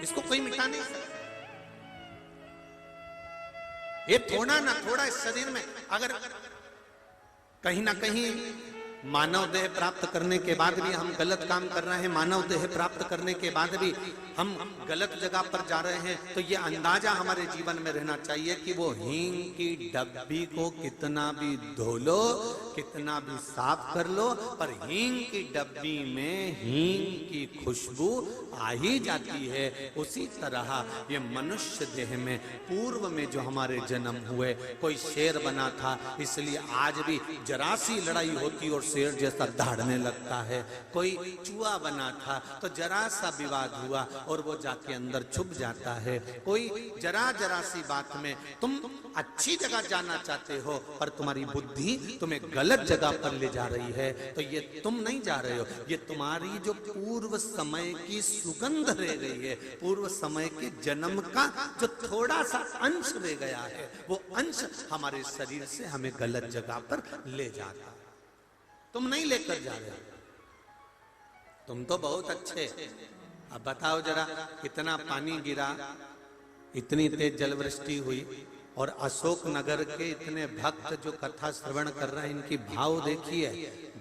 इसको कोई मिटा नहीं सकता। ये थोड़ा ना थोड़ा इस शरीर में अगर कहीं ना कहीं मानव देह प्राप्त करने के बाद भी हम गलत काम कर रहे हैं, मानव देह प्राप्त करने के बाद भी हम गलत जगह पर जा रहे हैं, तो ये अंदाजा हमारे जीवन में रहना चाहिए कि वो हींग की डब्बी को कितना भी धो लो, कितना भी साफ कर लो, पर हींग की डब्बी में हींग की खुशबू आ ही जाती है। उसी तरह ये मनुष्य देह में पूर्व में जो हमारे जन्म हुए, कोई शेर बना था इसलिए आज भी जरा सी लड़ाई होती और शेर जैसा दहाड़ने लगता है, कोई चूहा बना था तो जरा सा विवाद हुआ और वो जाके अंदर छुप जाता है, कोई जरा जरा सी बात में तुम अच्छी जगह जाना चाहते हो और तुम्हारी बुद्धि तुम्हें गलत जगह पर ले जा रही है, तो ये तुम नहीं जा रहे हो, ये तुम्हारी जो पूर्व समय की सुगंध रह गई है, पूर्व समय के जन्म का जो थोड़ा सा अंश रह गया है, वो अंश हमारे शरीर से हमें गलत जगह पर ले जाता। तुम नहीं लेकर जा रहे, तुम तो बहुत अच्छे। अब बताओ जरा, कितना पानी गिरा, इतनी तेज जलवृष्टि हुई और अशोक नगर के इतने भक्त जो कथा श्रवण कर रहे हैं, इनकी भाव देखिए,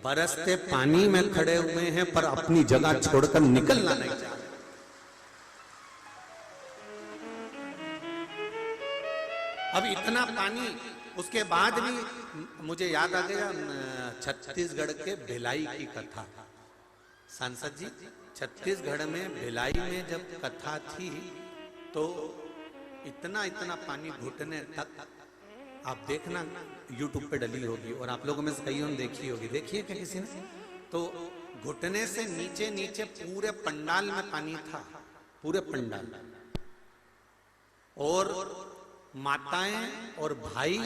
बरसते पानी में खड़े हुए हैं पर अपनी जगह छोड़कर निकलना नहीं चाहते। अब इतना पानी, उसके बाद भी मुझे याद आ गया छत्तीसगढ़ के भिलाई की कथा। सांसद जी, छत्तीसगढ़ में भिलाई में जब कथा थी तो इतना इतना पानी घुटने तक, आप देखना यूट्यूब पे डली होगी और आप लोगों में से कईयों ने देखी होगी, देखिए क्या किसी ने, तो घुटने से नीचे नीचे पूरे पंडाल में पानी था, पूरे पंडाल, और माताएं और भाई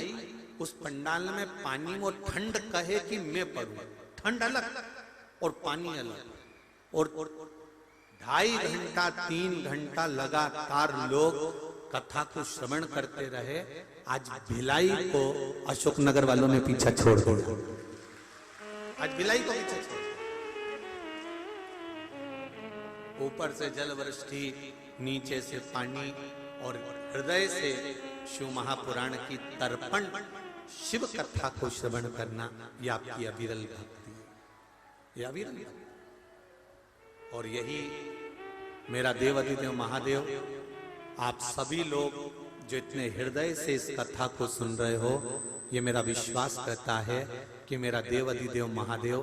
उस पंडाल में पानी में ठंड कहे कि मैं पड़ूं, ठंड अलग और पानी अलग, और 2.5 घंटा 3 घंटा लगातार लोग कथा को श्रवण करते रहे। आज भिलाई को अशोकनगर वालों ने पीछा छोड़ दिया, आज भिलाई को पीछे छोड़, ऊपर से जलवृष्टि, नीचे से पानी और हृदय से शिव महापुराण की तर्पण शिव कथा को श्रवण करना, यह आपकी अविरल भक्ति है, यह अविरल भक्ति। और यही मेरा देव अधिदेव महादेव, आप सभी लोग जो इतने हृदय से इस कथा को सुन रहे हो, ये मेरा विश्वास करता है कि मेरा देव अधिदेव महादेव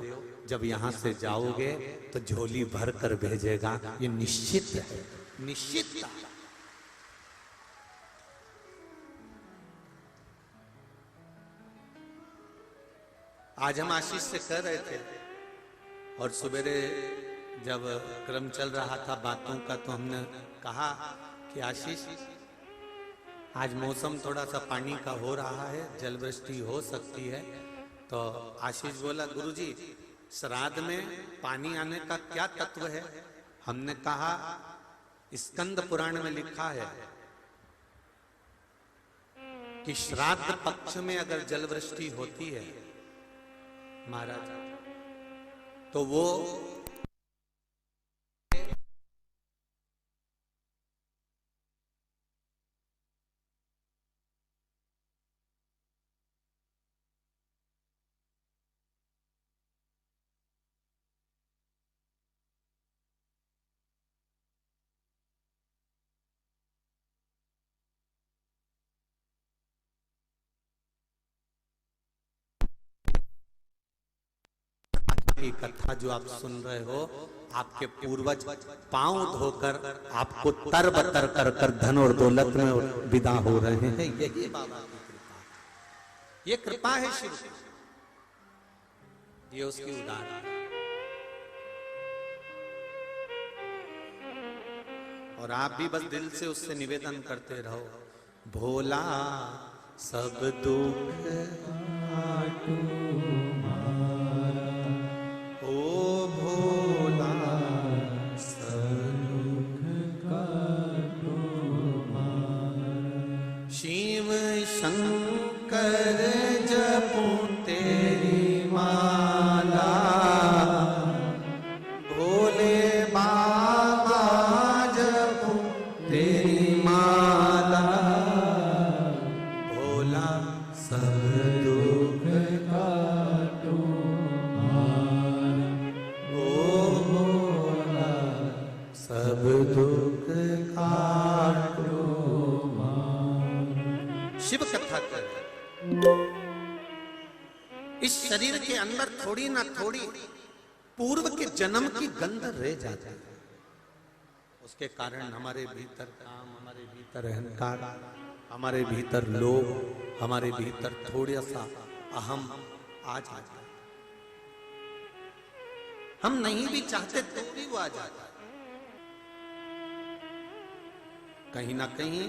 जब यहाँ से जाओगे तो झोली भर कर भेजेगा, ये निश्चित है, निश्चित। आज हम आशीष से कह रहे थे और सवेरे जब क्रम चल रहा था बातों का, तो हमने कहा कि आशीष, आज मौसम थोड़ा सा पानी का हो रहा है, जलवृष्टि हो सकती है। तो आशीष बोला, गुरुजी श्राद्ध में पानी आने का क्या तत्व है? हमने कहा स्कंद पुराण में लिखा है कि श्राद्ध पक्ष में अगर जलवृष्टि होती है महाराज, तो वो की कथा जो आप सुन रहे हो, आपके पूर्वज पांव धोकर आपको तरबतर कर कर धन और दौलत में विदा हो रहे हैं। यही बाबा की कृपा, ये कृपा है शिव की, ये उसकी उदाहरण। और आप भी बस दिल से उससे निवेदन करते रहो, भोला सब दुख शंकर जपूं तेरी माला, भोले बाबा जपूं तेरी माला भोला सब दुख काटो मारा, ओ भोला सब दुख काटो मारा। शिव कथा कर इस शरीर के अंदर थोड़ी ना थोड़ी पूर्व के जन्म की गंध रह जाती है। उसके कारण हमारे भीतर काम, हमारे भीतर अहंकार, हमारे भीतर लोभ, हमारे भीतर थोड़ा सा अहम आ जाता है। हम नहीं भी चाहते तो भी वो आ जाता है। कहीं ना कहीं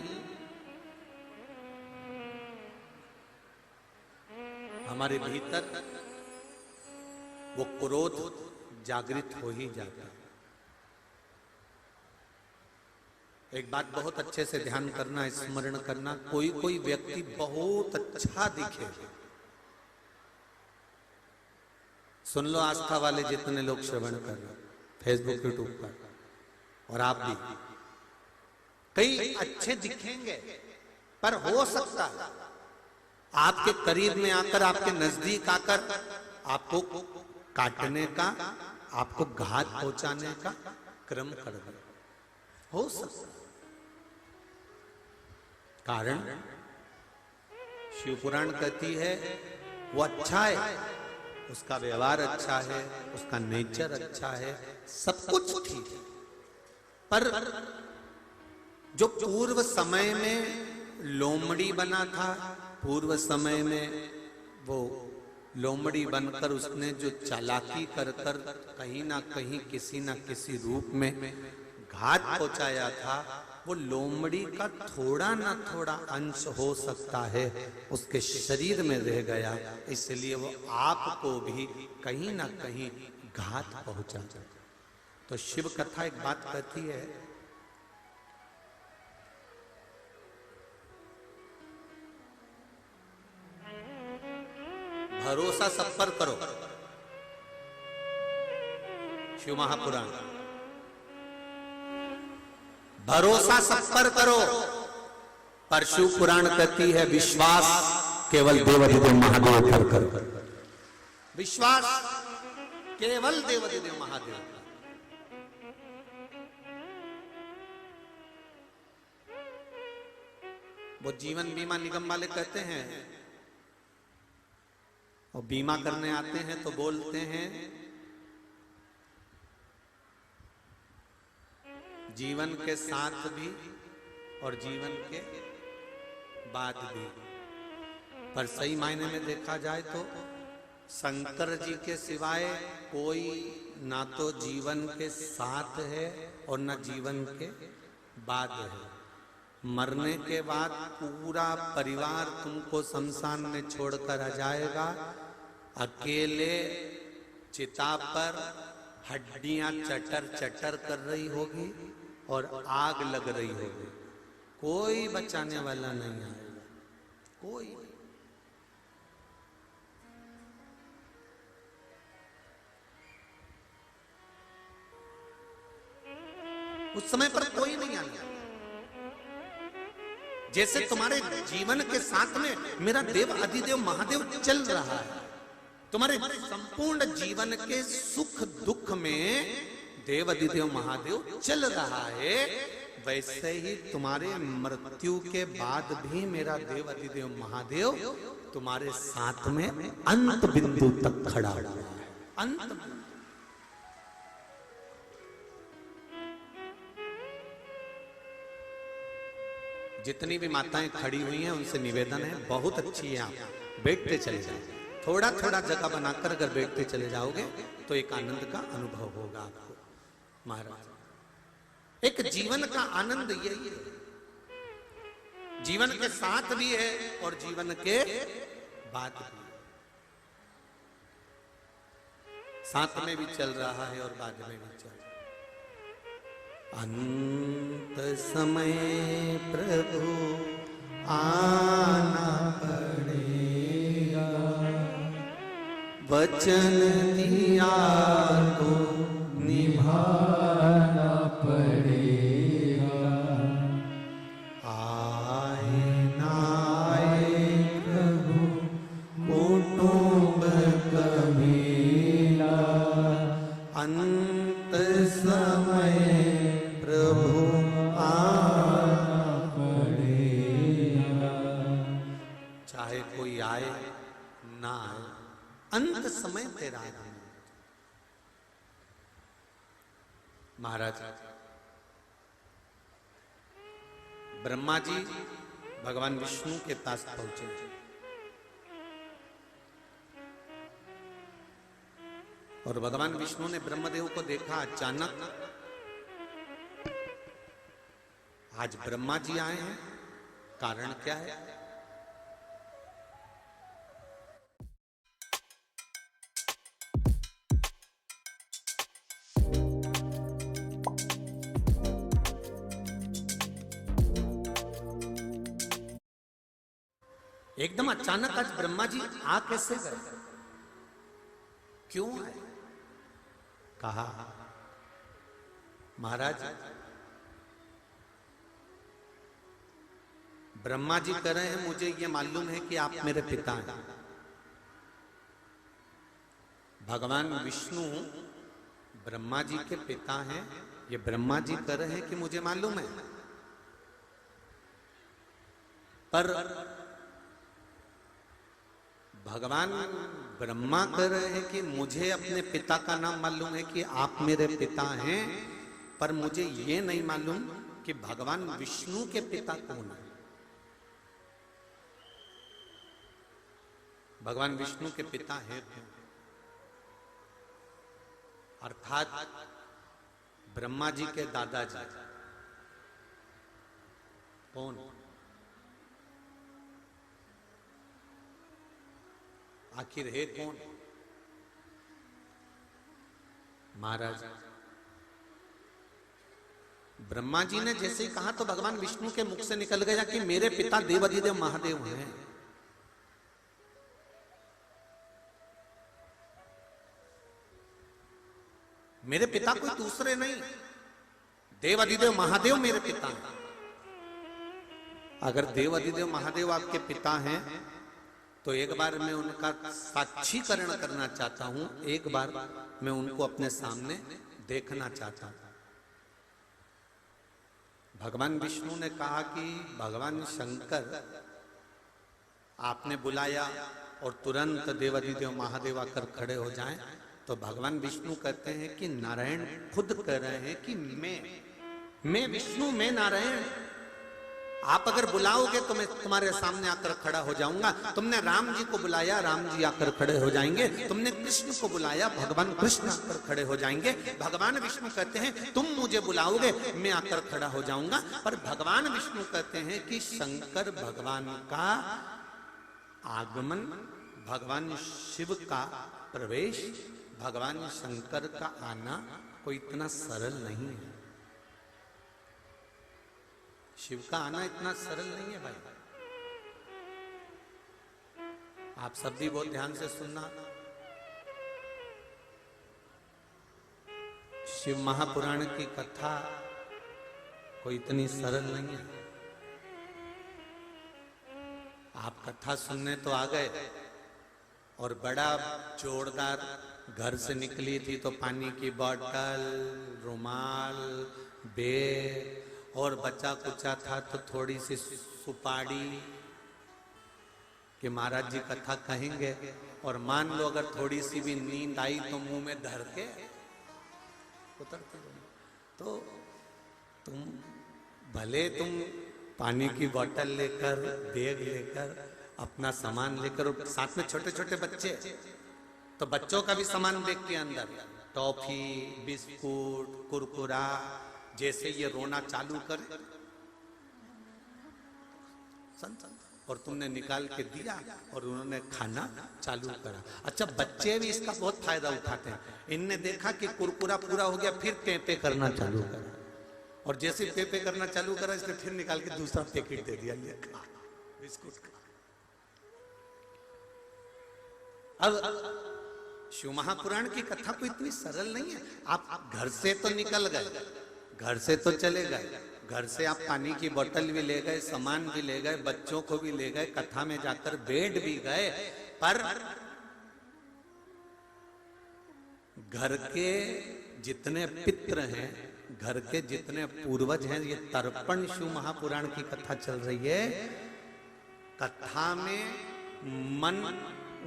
हमारे भीतर वो क्रोध जागृत हो ही जाता है। एक बात बहुत अच्छे से ध्यान करना, स्मरण करना, कोई कोई व्यक्ति बहुत अच्छा दिखे, सुन लो आस्था वाले जितने लोग श्रवण कर रहे फेसबुक यूट्यूब पर, और आप भी कई अच्छे दिखेंगे, पर हो सकता है आपके करीब में आकर, आपके नजदीक आकर आपको काटने का, आपको घात पहुंचाने का क्रम कर दे, हो सकता। कारण शिव पुराण कहती है वो अच्छा है, उसका व्यवहार अच्छा है, उसका नेचर अच्छा है, सब कुछ ठीक है, पर जो पूर्व समय में लोमड़ी बना था, पूर्व समय में वो लोमड़ी बनकर उसने जो चालाकी कर कर कहीं ना कहीं किसी ना किसी रूप में घात पहुंचाया था, वो लोमड़ी का थोड़ा ना थोड़ा अंश हो सकता है उसके शरीर में रह गया, इसलिए वो आपको भी कहीं ना कहीं घात पहुंचा जाता। तो शिव कथा एक बात कहती है, भरोसा सब पर करो, शिव महापुराण, भरोसा सब पर करो, पर शिव पुराण कहती है विश्वास केवल देवाधिदेव महादेव पर करो। विश्वास केवल देवाधिदेव महादेव। वो जीवन बीमा निगम वाले कहते हैं, और बीमा करने आते हैं तो बोलते हैं जीवन के साथ भी और जीवन के बाद भी, पर सही मायने में देखा जाए तो शंकर जी के सिवाय कोई ना तो जीवन के साथ है और ना जीवन के बाद है। मरने के बाद पूरा परिवार तुमको शमशान में छोड़कर आ जाएगा, अकेले चिता पर हड्डियां चटर चटर कर रही होगी और आग लग रही होगी, कोई बचाने वाला नहीं आएगा, कोई। उस समय पर कोई नहीं आएगा। जैसे तुम्हारे जीवन के साथ में मेरा देव अधिदेव महादेव चल रहा है, तुम्हारे संपूर्ण जीवन के सुख दुख में देव अधिदेव महादेव चल रहा है, वैसे ही तुम्हारे मृत्यु के बाद भी मेरा देव अधिदेव महादेव तुम्हारे साथ में अंत बिंदु तक खड़ा हुआ है। अंत जितनी भी माताएं खड़ी हुई हैं उनसे निवेदन है, बहुत अच्छी है, आप बैठते चले जाओ, थोड़ा थोड़ा जगह बनाकर अगर बैठते चले जाओगे तो एक आनंद का अनुभव होगा आपको। महाराज, एक जीवन का आनंद यही है, जीवन के साथ भी है और जीवन के बाद भी, साथ में भी चल रहा है और बाद में भी चल रहा है। अंत समय प्रभु आना पड़ेगा, वचन दिया तो निभाना पड़ेगा। अंत समय तेरा आगमन। महाराज ब्रह्मा जी भगवान विष्णु के पास पहुंचे और भगवान विष्णु ने ब्रह्मदेव को देखा। अचानक आज ब्रह्मा जी आए हैं, कारण क्या है? एकदम अचानक आज ब्रह्मा जी आ कैसे गए? क्यों आए? कहा महाराज ब्रह्मा जी कह रहे हैं मुझे ये मालूम है कि आप मेरे पिता हैं। भगवान विष्णु ब्रह्मा जी के पिता हैं, ये ब्रह्मा जी कह रहे हैं कि मुझे मालूम है, पर भगवान ब्रह्मा कह रहे हैं कि मुझे अपने पिता का नाम मालूम है कि आप मेरे पिता हैं, पर मुझे ये नहीं मालूम कि भगवान विष्णु के पिता कौन है। भगवान विष्णु के पिता हैं अर्थात ब्रह्मा जी के दादाजी कौन? आखिर है कौन? महाराज ब्रह्मा जी ने जैसे ही कहा तो भगवान विष्णु के मुख से निकल गया कि मेरे पिता देवाधिदेव महादेव हैं। मेरे पिता कोई दूसरे नहीं, देवाधिदेव महादेव मेरे पिता हैं। अगर देवाधिदेव महादेव आपके पिता हैं तो एक बार मैं उनका साक्षीकरण करना चाहता हूं, एक बार मैं उनको अपने सामने देखना चाहता हूं। भगवान विष्णु ने कहा कि भगवान शंकर आपने बुलाया और तुरंत देवाधिदेव महादेव आकर खड़े हो जाएं, तो भगवान विष्णु कहते हैं कि नारायण खुद कह रहे हैं कि मैं विष्णु, मैं नारायण, आप अगर बुलाओगे तो मैं तुम्हारे सामने आकर खड़ा हो जाऊंगा। तुमने राम जी को बुलाया, राम जी आकर खड़े हो जाएंगे। तुमने कृष्ण को बुलाया, भगवान कृष्ण आकर खड़े हो जाएंगे। भगवान विष्णु कहते हैं तुम मुझे बुलाओगे मैं आकर खड़ा हो जाऊंगा। पर भगवान विष्णु कहते हैं कि शंकर भगवान का आगमन, भगवान शिव का प्रवेश, भगवान शंकर का आना कोई इतना सरल नहीं है। शिव का आना इतना सरल नहीं है भाई। आप सब भी बहुत ध्यान से सुनना। शिव महापुराण की कथा कोई इतनी सरल नहीं है। आप कथा सुनने तो आ गए और बड़ा जोरदार घर से निकली थी तो पानी की बोतल, रुमाल, बैग और बचा कुचा था तो थोड़ी सी सुपारी कि महाराज जी कथा कहेंगे, और मान लो अगर थोड़ी सी भी नींद आई तो मुंह में धर के उतरते। तो तुम भले तुम पानी की बोतल लेकर, बैग लेकर, अपना सामान लेकर, साथ में छोटे छोटे बच्चे, तो बच्चों का भी सामान बैग के अंदर, टॉफी, बिस्कुट, कुरकुरा, जैसे ये रोना चालू करे और तुमने निकाल के दिया और उन्होंने खाना चालू करा। अच्छा, बच्चे भी इसका बहुत फायदा उठाते हैं। इनने देखा कि कुरकुरा पूरा हो गया, फिर पे करना चालू करा, और जैसे पे करना चालू करा इसने फिर निकाल के दूसरा पैकेट दे दिया, ये खा बिस्कुट खा। अब शिव महापुराण की कथा कोई इतनी सरल नहीं है। आप घर से तो निकल गए, घर से तो चले गए, घर से आप पानी की बोतल भी ले गए, सामान भी ले गए, बच्चों को भी ले गए, कथा में जाकर बैठ भी गए, पर घर के जितने पितृ हैं, घर के जितने पूर्वज हैं, ये तर्पण शिव महापुराण की कथा चल रही है। कथा में मन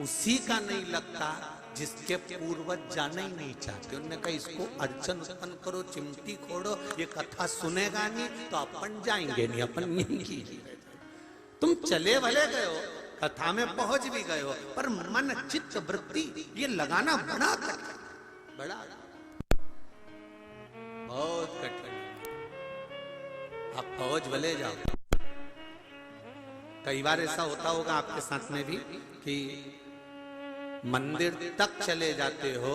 उसी का नहीं लगता जिसके पूर्वज जाना ही नहीं चाहते। उन्होंने कहा इसको अड़चन उत्पन्न करो, चिमटी खोड़ो, ये कथा सुनेगा नहीं तो अपन जाएंगे नहीं, अपन नहीं। तुम चले वाले गए हो, कथा में पहुंच भी गए हो, पर मन चित्त वृत्ति ये लगाना बड़ा कठिन, बड़ा बहुत कठिन। आप पहुंच भले जाओ। कई बार ऐसा होता होगा आपके साथ में भी कि मंदिर तक चले जाते हो,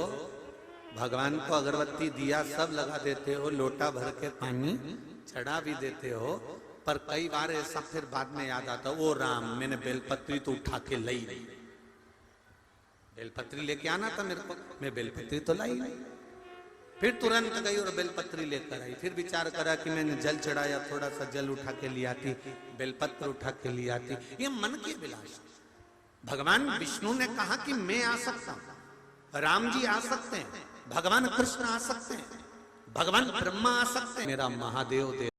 भगवान को अगरबत्ती दिया सब लगा देते हो, लोटा भर के पानी चढ़ा भी देते हो, पर कई बार ऐसा फिर बाद में याद आता, ओ राम मैंने बेलपत्री तो उठा के लाई नहीं, बेलपत्री लेके आना था मेरे को, मैं बेलपत्री तो लाई नहीं। फिर तुरंत गई और बेलपत्री लेकर आई, फिर विचार करा कि मैंने जल चढ़ाया, थोड़ा सा जल उठा के ले आती, बेलपत्र उठा के ले आती। ये मन की अभिलाषा। भगवान विष्णु ने कहा कि मैं आ सकता हूं, राम जी आ सकते हैं, भगवान कृष्ण आ सकते हैं, भगवान ब्रह्मा आ सकते हैं, मेरा महादेव देव